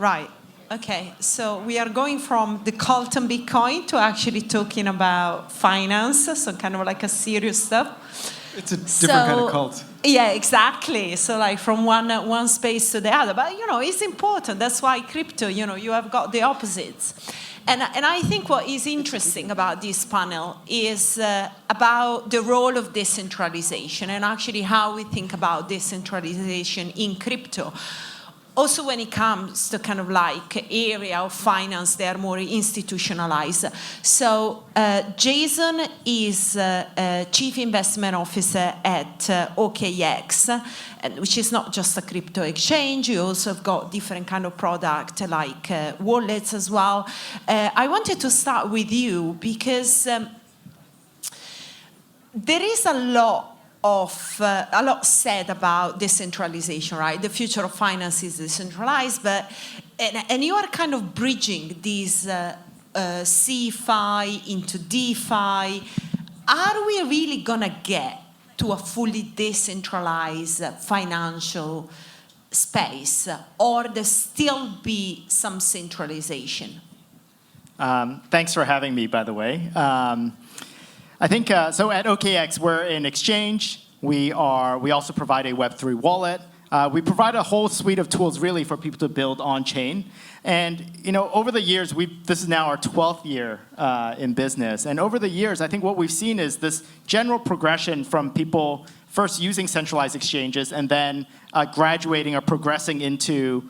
Right. Okay. So we are going from the cult on Bitcoin to actually talking about finance, so kind of like a serious stuff. It's a different kind of cult. Yeah, exactly. So like from one space to the other. But, it's important. That's why crypto, you have got the opposites. And I think what is interesting about this panel is about the role of decentralization and actually how we think about decentralization in crypto. Also when it comes to kind of like area of finance, they are more institutionalized. So Jason is Chief Investment Officer at OKX, which is not just a crypto exchange. You also have got different kind of product like wallets as well. I wanted to start with you because there is a lot said about decentralization, right? The future of finance is decentralized, and you are kind of bridging these CeFi into DeFi. Are we really gonna get to a fully decentralized financial space, or there still be some centralization? Thanks for having me, by the way. I think, so at OKX, we're an exchange. We also provide a Web3 wallet. We provide a whole suite of tools, really, for people to build on-chain. And, over the years, this is now our 12th year in business. And over the years, I think what we've seen is this general progression from people first using centralized exchanges and then graduating or progressing into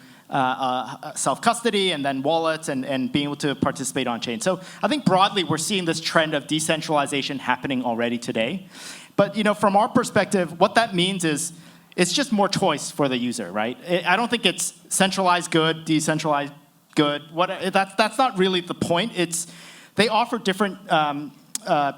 self-custody and then wallets and being able to participate on-chain. So I think broadly we're seeing this trend of decentralization happening already today. But from our perspective, what that means is it's just more choice for the user, right? I don't think it's centralized good, decentralized good. That's not really the point. They offer different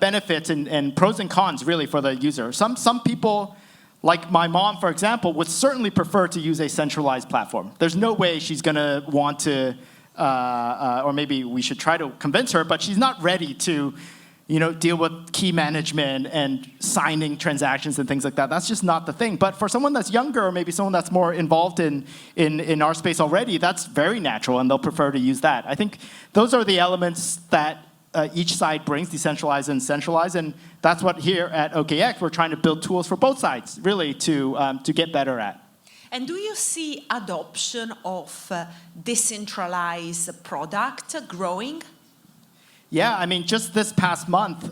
benefits and pros and cons really for the user. Some people, like my mom, for example, would certainly prefer to use a centralized platform. There's no way she's going to want to, or maybe we should try to convince her, but she's not ready to, deal with key management and signing transactions and things like that. That's just not the thing. But for someone that's younger, or maybe someone that's more involved in our space already, that's very natural, and they'll prefer to use that. I think those are the elements that each side brings, decentralized and centralized, and that's what here at OKX we're trying to build tools for both sides, really, to get better at. And do you see adoption of decentralized product growing? Yeah, I mean, just this past month,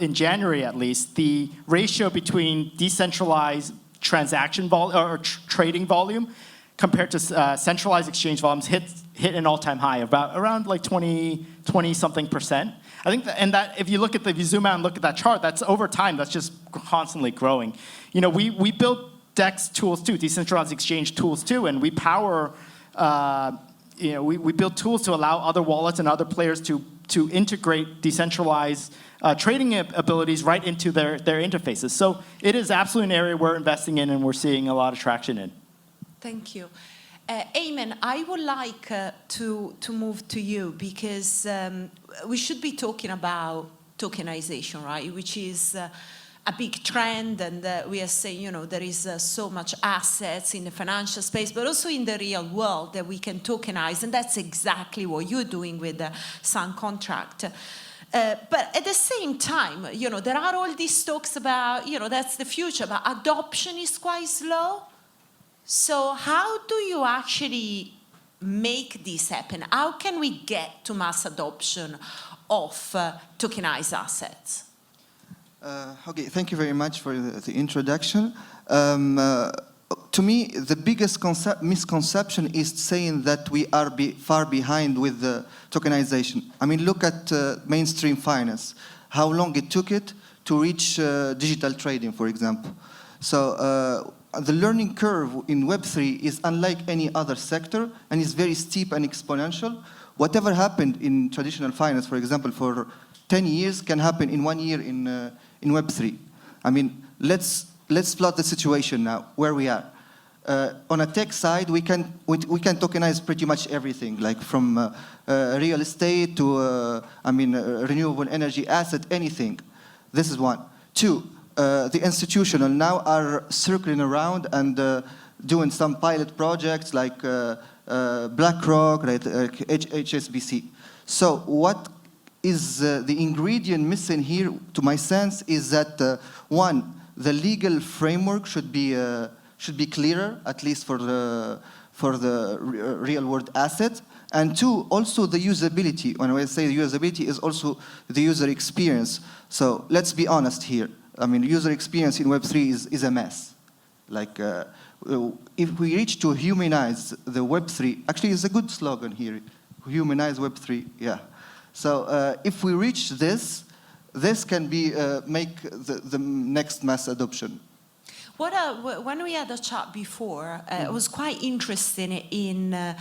in January at least, the ratio between decentralized transaction volume or trading volume compared to centralized exchange volumes hit an all-time high, around like 20-something%. I think that if you zoom out and look at that chart, that's over time, that's just constantly growing. We build DEX tools too, decentralized exchange tools too, and we power, we build tools to allow other wallets and other players to integrate decentralized trading abilities right into their interfaces. So it is absolutely an area we're investing in and we're seeing a lot of traction in. Thank you. Aymen, I would like to move to you because we should be talking about tokenization, right? Which is a big trend, and we are saying, there is so much assets in the financial space, but also in the real world that we can tokenize, and that's exactly what you're doing with the SunContract. But at the same time, there are all these talks about, that's the future, but adoption is quite slow. So how do you actually make this happen? How can we get to mass adoption of tokenized assets? Okay, thank you very much for the introduction. To me, the biggest misconception is saying that we are far behind with the tokenization. I mean, look at mainstream finance, how long it took it to reach digital trading, for example. So the learning curve in Web3 is unlike any other sector, and is very steep and exponential. Whatever happened in traditional finance, for example, for 10 years can happen in 1 year in Web3. I mean, let's plot the situation now, where we are. On a tech side, we can tokenize pretty much everything, like from real estate to, renewable energy asset, anything. This is one. Two, the institutional now are circling around and doing some pilot projects like BlackRock, like HSBC. So what is the ingredient missing here, to my sense, is that one, the legal framework should be clearer, at least for the real-world asset. And two, also the usability. When I say usability, is also the user experience. So let's be honest here. I mean, user experience in Web3 is a mess. Like, if we reach to humanize the Web3, actually it's a good slogan here, humanize Web3, yeah. So if we reach this, this can be make the next mass adoption. When we had a chat before, I was quite interested in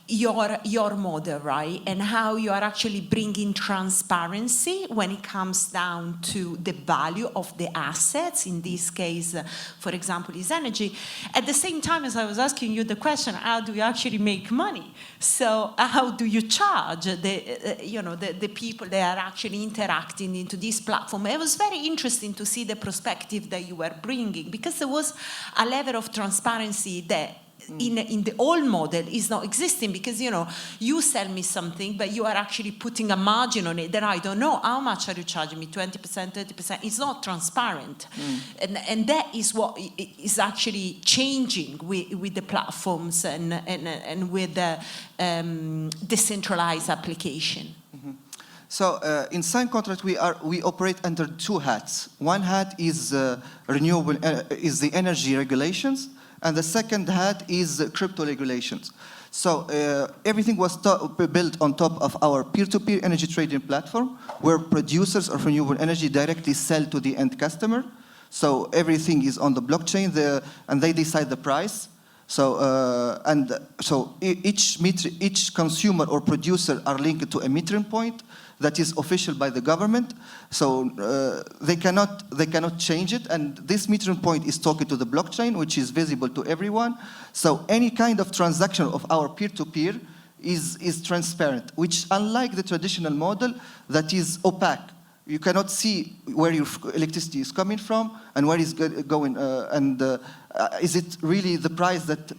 your model, right? And how you are actually bringing transparency when it comes down to the value of the assets. In this case, for example, is energy. At the same time as I was asking you the question, how do you actually make money? So how do you charge the people that are actually interacting into this platform? It was very interesting to see the perspective that you were bringing, because there was a level of transparency that in the old model is not existing, because you sell me something, but you are actually putting a margin on it that I don't know. How much are you charging me? 20%, 30%? It's not transparent. And that is what is actually changing with the platforms and with the decentralized application. So in SunContract, we operate under two hats. One hat is renewable, is the energy regulations, and the second hat is crypto regulations. So everything was built on top of our peer-to-peer energy trading platform, where producers of renewable energy directly sell to the end customer. So everything is on the blockchain, and they decide the price. So each consumer or producer are linked to a metering point that is official by the government. So they cannot change it, and this metering point is talking to the blockchain, which is visible to everyone. So any kind of transaction of our peer-to-peer is transparent, which, unlike the traditional model, that is opaque. You cannot see where your electricity is coming from and where it's going, is it really the price that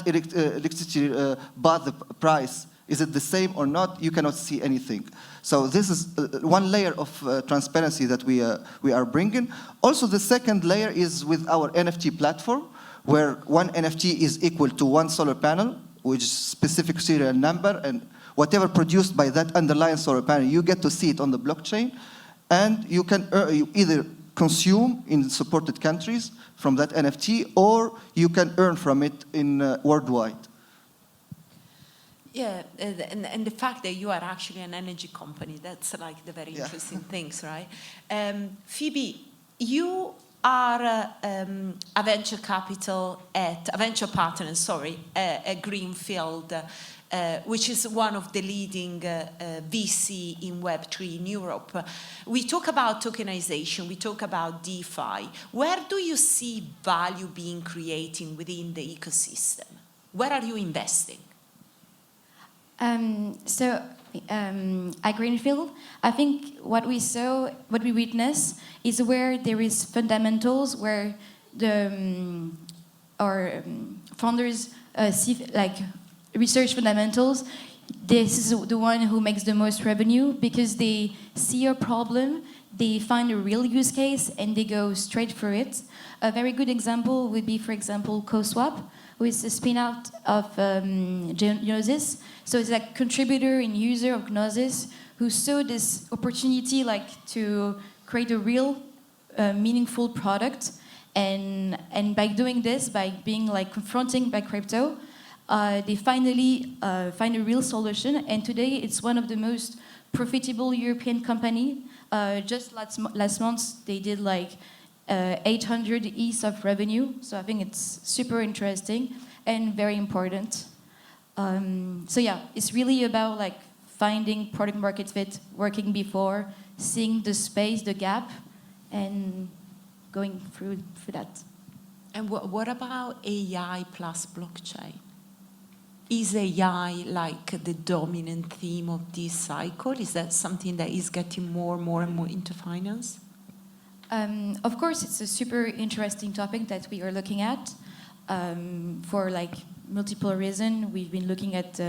electricity bought the price? Is it the same or not? You cannot see anything. So this is one layer of transparency that we are bringing. Also, the second layer is with our NFT platform, where one NFT is equal to one solar panel, which is specific serial number, and whatever produced by that underlying solar panel, you get to see it on the blockchain, and you can either consume in supported countries from that NFT, or you can earn from it in worldwide. Yeah, and the fact that you are actually an energy company, that's like the very interesting things, right? Phoebe, you are a venture partner, at Greenfield, which is one of the leading VC in Web3 in Europe. We talk about tokenization, we talk about DeFi. Where do you see value being created within the ecosystem? Where are you investing? At Greenfield, I think what we witness is where there is fundamentals, where our founders see like research fundamentals. This is the one who makes the most revenue, because they see a problem, they find a real use case, and they go straight for it. A very good example would be, for example, CoSwap, who is a spin-out of Gnosis. So it's like contributor and user of Gnosis who saw this opportunity like to create a real meaningful product. And by doing this, by being like confronting by crypto, they finally find a real solution. And today it's one of the most profitable European company. Just last month, they did like 800 ETH of revenue. So I think it's super interesting and very important. So yeah, it's really about like finding product market fit, working before, seeing the space, the gap, and going through that. And what about AI plus blockchain? Is AI like the dominant theme of this cycle? Is that something that is getting more and more into finance? Of course, it's a super interesting topic that we are looking at. for like multiple reasons. We've been looking at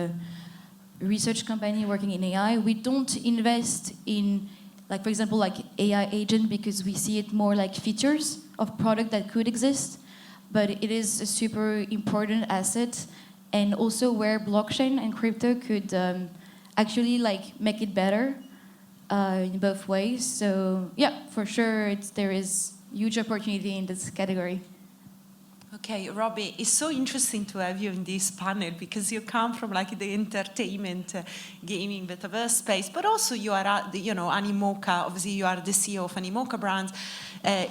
research company working in AI. We don't invest in, like for example, like AI agent because we see it more like features of product that could exist, but it is a super important asset, and also where blockchain and crypto could actually like make it better in both ways. So yeah, for sure, there is huge opportunity in this category. Okay, Robby, it's so interesting to have you in this panel because you come from like the entertainment, gaming, metaverse space, but also you are, Animoca. Obviously, you are the CEO of Animoca Brands.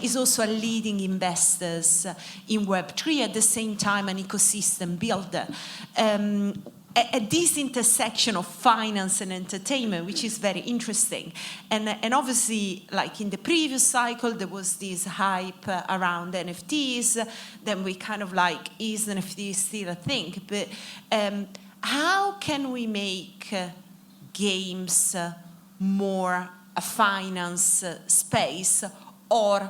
Is also a leading investors in Web3 at the same time an ecosystem builder. At this intersection of finance and entertainment, which is very interesting. And obviously, like in the previous cycle, there was this hype around NFTs. Then we kind of like, is NFT still a thing? But how can we make games more a finance space, or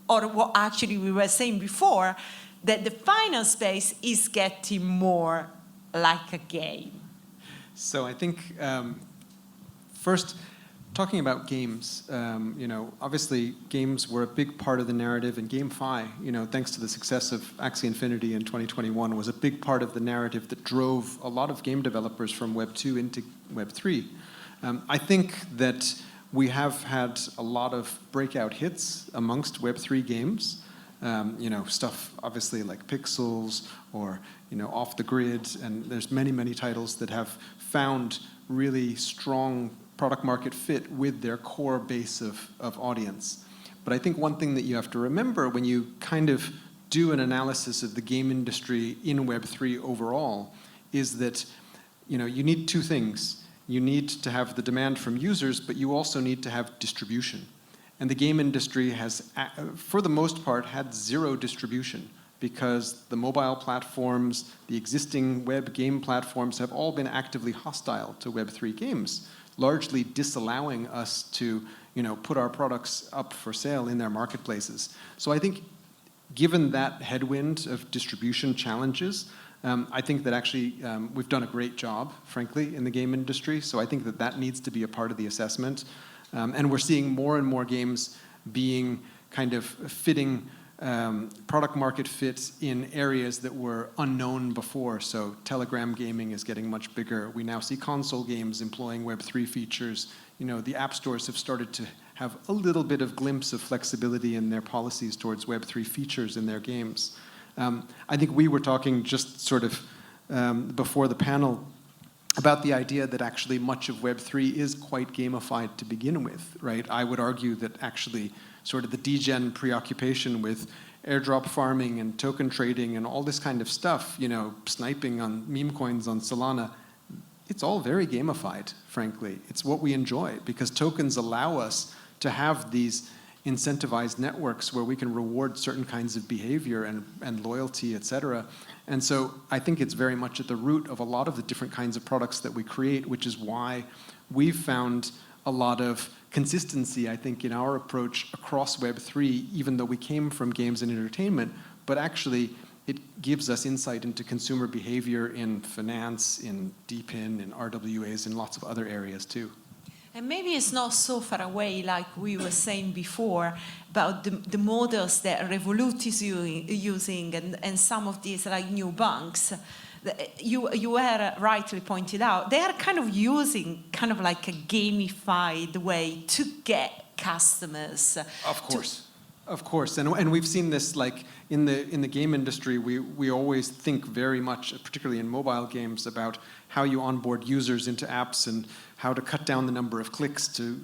what actually we were saying before, that the finance space is getting more like a game? So I think first, talking about games, obviously games were a big part of the narrative, and GameFi, thanks to the success of Axie Infinity in 2021, was a big part of the narrative that drove a lot of game developers from Web 2 into Web 3. I think that we have had a lot of breakout hits amongst Web 3 games. Stuff obviously like Pixels or Off the Grid, and there's many titles that have found really strong product market fit with their core base of audience. But I think one thing that you have to remember when you kind of do an analysis of the game industry in Web3 overall is that you need two things. You need to have the demand from users, but you also need to have distribution. And the game industry has, for the most part, had zero distribution because the mobile platforms, the existing web game platforms have all been actively hostile to Web3 games, largely disallowing us to put our products up for sale in their marketplaces. So I think given that headwind of distribution challenges, I think that actually we've done a great job, frankly, in the game industry. So I think that needs to be a part of the assessment. And we're seeing more and more games being kind of fitting product market fit in areas that were unknown before. So Telegram gaming is getting much bigger. We now see console games employing Web3 features. The app stores have started to have a little bit of glimpse of flexibility in their policies towards Web3 features in their games. I think we were talking just sort of before the panel about the idea that actually much of Web3 is quite gamified to begin with, right? I would argue that actually sort of the degen preoccupation with airdrop farming and token trading and all this kind of stuff, sniping on meme coins on Solana, it's all very gamified, frankly. It's what we enjoy because tokens allow us to have these incentivized networks where we can reward certain kinds of behavior and loyalty, et cetera. And so I think it's very much at the root of a lot of the different kinds of products that we create, which is why we've found a lot of consistency, I think, in our approach across Web3, even though we came from games and entertainment, but actually it gives us insight into consumer behavior in finance, in DePIN, in RWAs, and lots of other areas too. And maybe it's not so far away, like we were saying before, about the models that Revolut is using and some of these like new banks. You were rightly pointed out, they are kind of using kind of like a gamified way to get customers. Of course. And we've seen this like in the game industry, we always think very much, particularly in mobile games, about how you onboard users into apps and how to cut down the number of clicks to,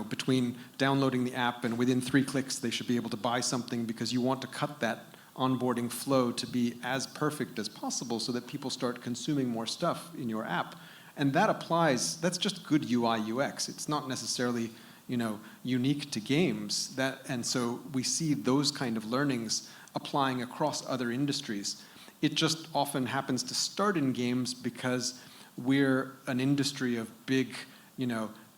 between downloading the app and within 3 clicks they should be able to buy something because you want to cut that onboarding flow to be as perfect as possible so that people start consuming more stuff in your app. And that applies, that's just good UI UX. It's not necessarily unique to games. And so we see those kind of learnings applying across other industries. It just often happens to start in games because we're an industry of big,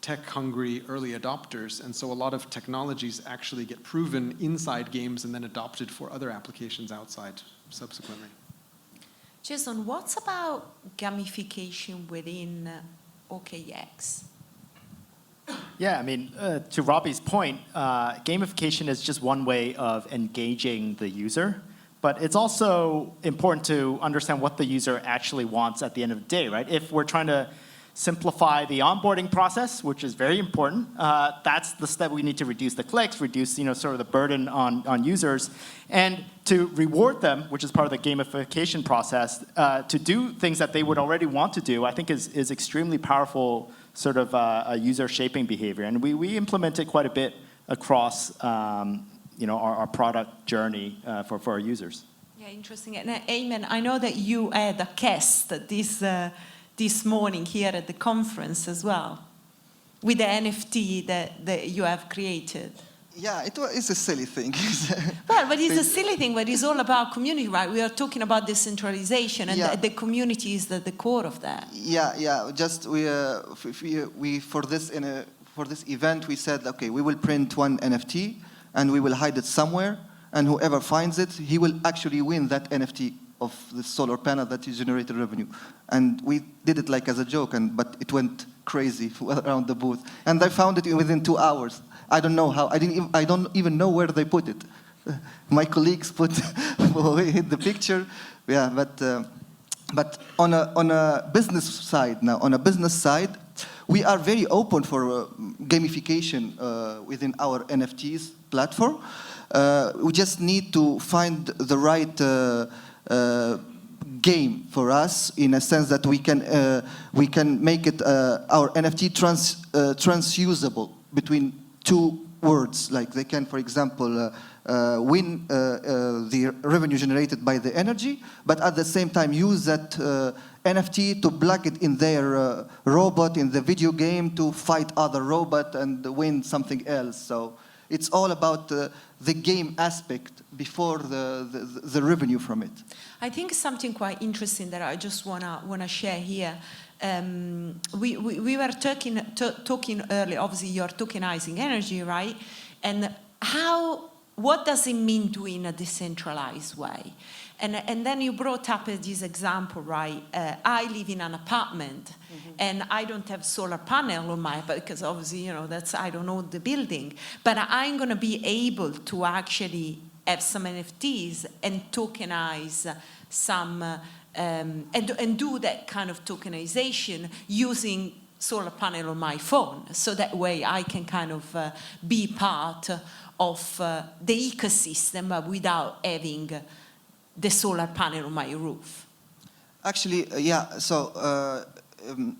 tech-hungry early adopters, and so a lot of technologies actually get proven inside games and then adopted for other applications outside subsequently. Jason, what's about gamification within OKX? Yeah, I mean, to Robby's point, gamification is just one way of engaging the user, but it's also important to understand what the user actually wants at the end of the day, right? If we're trying to simplify the onboarding process, which is very important, that's the step we need to reduce the clicks, reduce sort of the burden on users, and to reward them, which is part of the gamification process, to do things that they would already want to do, I think is extremely powerful sort of a user shaping behavior. And we implement it quite a bit across our product journey for our users. Yeah, interesting. And Aymen, I know that you had a guest this morning here at the conference as well, with the NFT that you have created. Yeah, it's a silly thing. Well, but it's a silly thing, but it's all about community, right? We are talking about decentralization, and the community is the core of that. Yeah. Just we for this event we said, okay, we will print one NFT and we will hide it somewhere, and whoever finds it, he will actually win that NFT of the solar panel that is generated revenue. And we did it like as a joke, but it went crazy around the booth. And I found it within 2 hours. I don't know how. I don't even know where they put it. My colleagues put hid the picture. Yeah, but on a business side now, we are very open for gamification within our NFTs platform. We just need to find the right game for us, in a sense that we can make it our NFT transusable between two words. Like they can, for example, win the revenue generated by the energy, but at the same time use that NFT to plug it in their robot in the video game to fight other robot and win something else. So it's all about the game aspect before the revenue from it. I think something quite interesting that I just wanna share here. We were talking earlier. Obviously, you're tokenizing energy, right? And what does it mean doing a decentralized way? And then you brought up this example, right? I live in an apartment, and I don't have solar panel on my, because obviously, I don't own the building. But I'm going to be able to actually have some NFTs and tokenize some, and do that kind of tokenization using solar panel on my phone. So that way I can kind of be part of the ecosystem, but without having the solar panel on my roof. Actually, yeah, so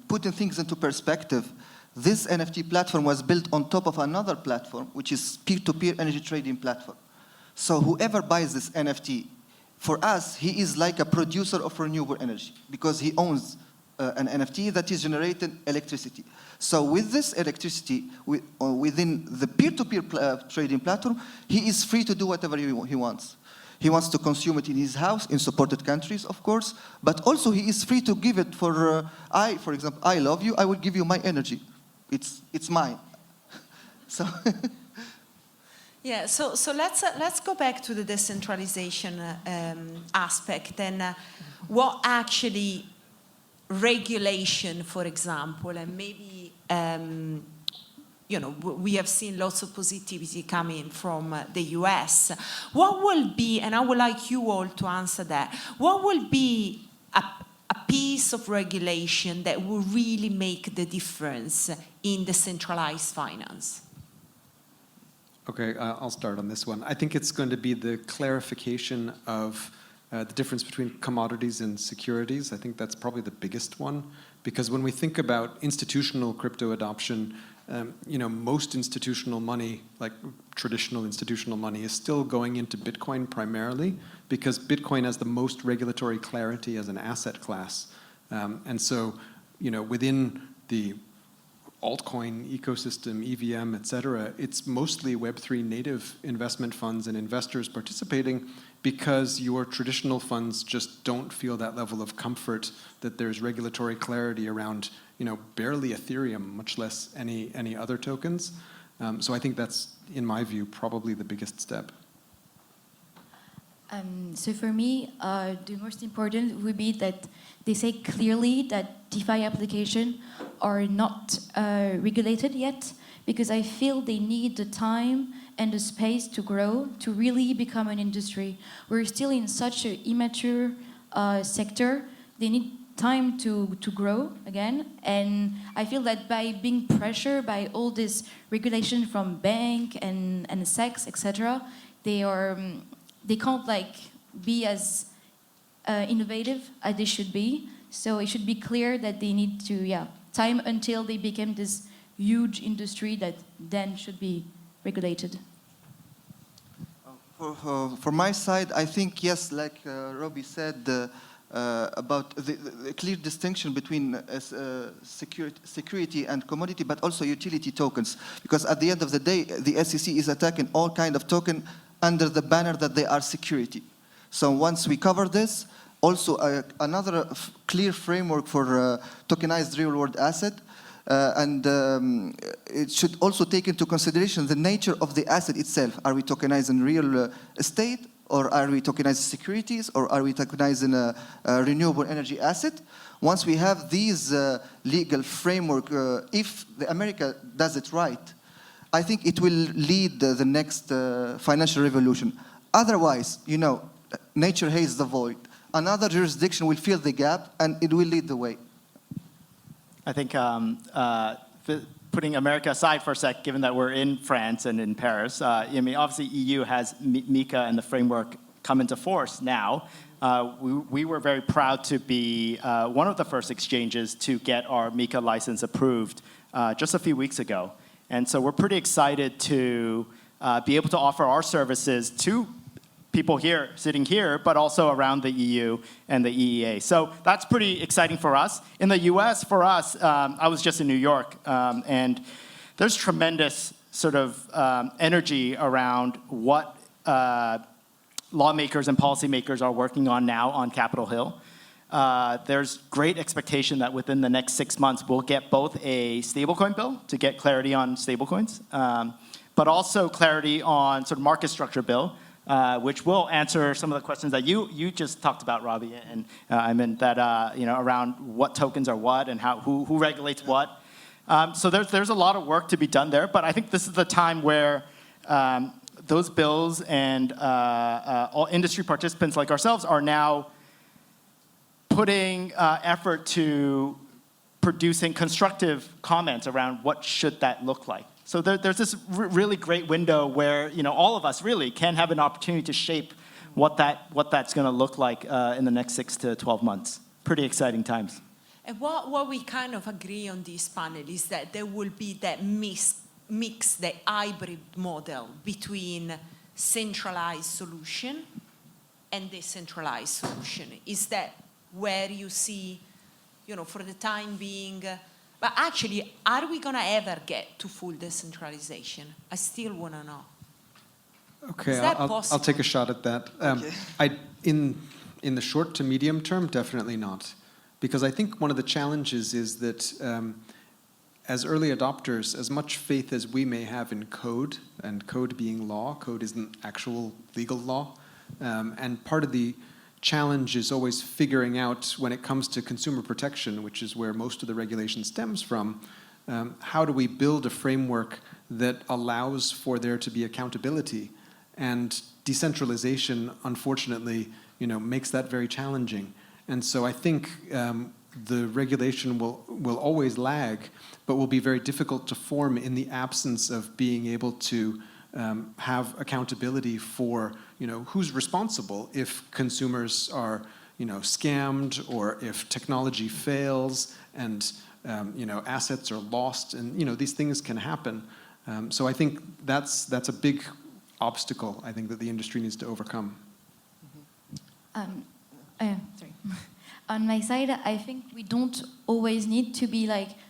putting things into perspective, this NFT platform was built on top of another platform, which is peer-to-peer energy trading platform. So whoever buys this NFT, for us, he is like a producer of renewable energy, because he owns an NFT that is generating electricity. So with this electricity, within the peer-to-peer trading platform, he is free to do whatever he wants. He wants to consume it in his house, in supported countries, of course, but also he is free to give it for example, I love you, I will give you my energy. It's mine. So. Yeah, so let's go back to the decentralization aspect, and what actually regulation, for example, and maybe we have seen lots of positivity coming from the US. What will be, and I would like you all to answer that, what will be a piece of regulation that will really make the difference in decentralized finance? Okay, I'll start on this one. I think it's going to be the clarification of the difference between commodities and securities. I think that's probably the biggest one, because when we think about institutional crypto adoption, most institutional money, like traditional institutional money, is still going into Bitcoin primarily, because Bitcoin has the most regulatory clarity as an asset class. And so, within the altcoin ecosystem, EVM, et cetera, it's mostly Web3 native investment funds and investors participating, because your traditional funds just don't feel that level of comfort that there's regulatory clarity around, barely Ethereum, much less any other tokens. So I think that's, in my view, probably the biggest step. So for me, the most important would be that they say clearly that DeFi applications are not regulated yet, because I feel they need the time and the space to grow, to really become an industry. We're still in such an immature sector. They need time to grow again. And I feel that by being pressured by all this regulation from bank and SEC, etc., they can't like be as innovative as they should be. So it should be clear that they need to, time until they become this huge industry that then should be regulated. For my side, I think, yes, like Robby said, about the clear distinction between security and commodity, but also utility tokens. Because at the end of the day, the SEC is attacking all kind of token under the banner that they are security. So once we cover this, also another clear framework for tokenized real-world asset, it should also take into consideration the nature of the asset itself. Are we tokenizing real estate, or are we tokenizing securities, or are we tokenizing a renewable energy asset? Once we have these legal framework, if America does it right, I think it will lead the next financial revolution. Otherwise, nature hates the void. Another jurisdiction will fill the gap, and it will lead the way. I think putting America aside for a sec, given that we're in France and in Paris, obviously EU has MiCA and the framework come into force now. We were very proud to be one of the first exchanges to get our MiCA license approved just a few weeks ago. And so we're pretty excited to be able to offer our services to people here, sitting here, but also around the EU and the EEA. So that's pretty exciting for us. In the US, for us, I was just in New York, and there's tremendous sort of energy around what lawmakers and policymakers are working on now on Capitol Hill. There's great expectation that within the next 6 months, we'll get both a stablecoin bill to get clarity on stablecoins, but also clarity on sort of market structure bill, which will answer some of the questions that you just talked about, Robby and Aymen, that around what tokens are what and who regulates what. So there's a lot of work to be done there, but I think this is the time where those bills and all industry participants like ourselves are now putting effort to producing constructive comments around what should that look like. So there's this really great window where all of us really can have an opportunity to shape what that's going to look like in the next 6 to 12 months. Pretty exciting times. And what we kind of agree on this panel is that there will be that mix, the hybrid model between centralized solution and decentralized solution. Is that where you see, for the time being? But actually, are we going to ever get to full decentralization? I still want to know. Okay, Is that I'll take a shot at that. Okay. In the short to medium term, definitely not. Because I think one of the challenges is that as early adopters, as much faith as we may have in code, and code being law, code isn't actual legal law, and part of the challenge is always figuring out, when it comes to consumer protection, which is where most of the regulation stems from, how do we build a framework that allows for there to be accountability? And decentralization, unfortunately, makes that very challenging. And so I think the regulation will always lag, but will be very difficult to form in the absence of being able to have accountability for who's responsible if consumers are scammed, or if technology fails and assets are lost, and these things can happen. So I think that's a big obstacle, I think, that the industry needs to overcome. Sorry. On my side, I think we don't always need to be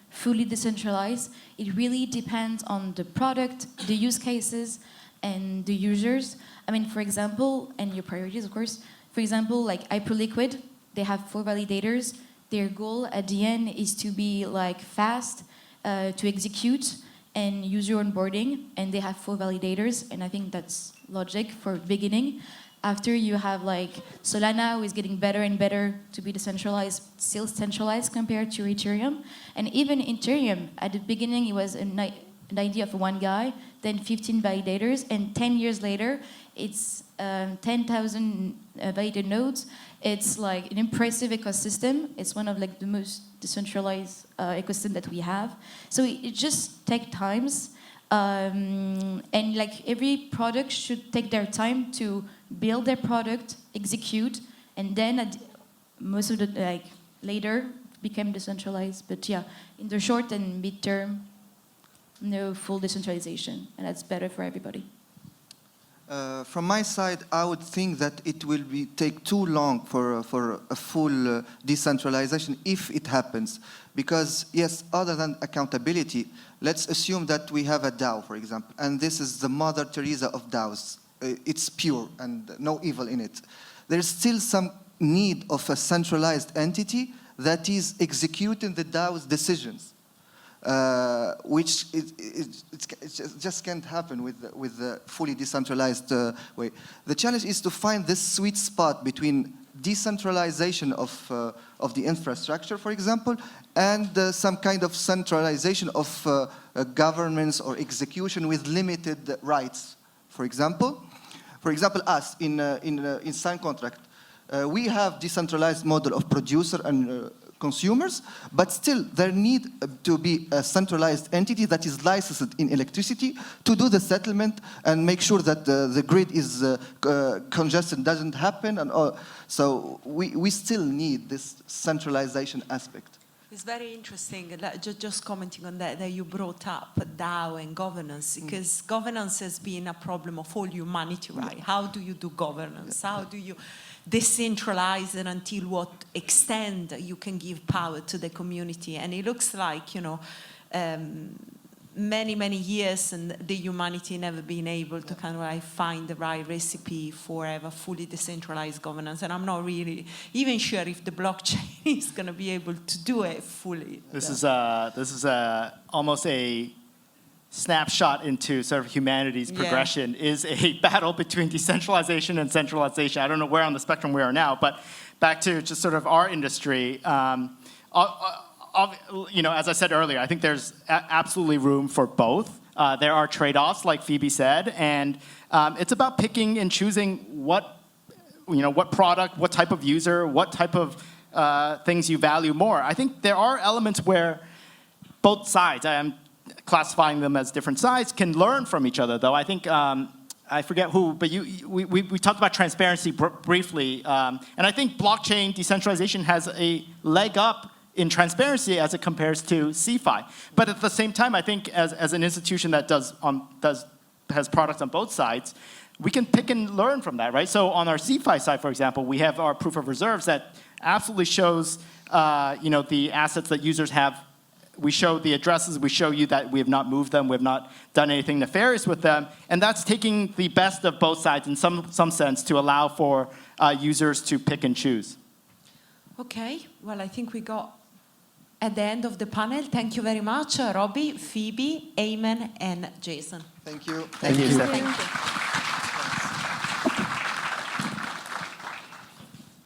fully decentralized. It really depends on the product, the use cases, and the users. I mean, for example, and your priorities, of course. For example, Hyperliquid, they have 4 validators. Their goal at the end is to be fast to execute and user onboarding, and they have 4 validators, and I think that's logic for beginning. After you have like Solana, who is getting better and better to be decentralized, still centralized compared to Ethereum. And even Ethereum, at the beginning, it was an idea of one guy, then 15 validators, and 10 years later, it's 10,000 validated nodes. It's like an impressive ecosystem. It's one of like the most decentralized ecosystem that we have. So it just takes times. And like every product should take their time to build their product, execute, and then most of the like later become decentralized. But yeah, in the short and mid-term, no full decentralization, and that's better for everybody. From my side, I would think that it will take too long for a full decentralization if it happens. Because yes, other than accountability, let's assume that we have a DAO, for example, and this is the Mother Teresa of DAOs. It's pure and no evil in it. There's still some need of a centralized entity that is executing the DAO's decisions. Which it just can't happen with the fully decentralized way. The challenge is to find this sweet spot between decentralization of the infrastructure, for example, and some kind of centralization of governance or execution with limited rights. For example, us in SunContract, we have decentralized model of producer and consumers, but still there need to be a centralized entity that is licensed in electricity to do the settlement and make sure that the grid is congestion doesn't happen, and all. So we still need this centralization aspect. It's very interesting, just commenting on that you brought up DAO and governance, because governance has been a problem of all humanity, right? How do you do governance? How do you decentralize it until what extent you can give power to the community? And it looks like, you know, many years and the humanity never been able to kind of like find the right recipe for a fully decentralized governance. And I'm not really even sure if the blockchain is going to be able to do it fully. This is almost a snapshot into sort of humanity's progression. Is a battle between decentralization and centralization. I don't know where on the spectrum we are now, but back to just sort of our industry. You know, as I said earlier, I think there's absolutely room for both. There are trade-offs, like Phoebe said, and it's about picking and choosing what product, what type of user, what type of things you value more. I think there are elements where both sides, I'm classifying them as different sides, can learn from each other, though. I think, I forget who, but we talked about transparency briefly, and I think blockchain decentralization has a leg up in transparency as it compares to CeFi. But at the same time, I think as an institution that has products on both sides, we can pick and learn from that, right? So on our CeFi side, for example, we have our proof of reserves that absolutely shows the assets that users have. We show the addresses, we show you that we have not moved them, we have not done anything nefarious with them, and that's taking the best of both sides in some sense to allow for users to pick and choose. Okay, well, I think we got at the end of the panel. Thank you very much, Robby, Phoebe, Aymen, and Jason. Thank you. Thank you, Stefania. Thank you.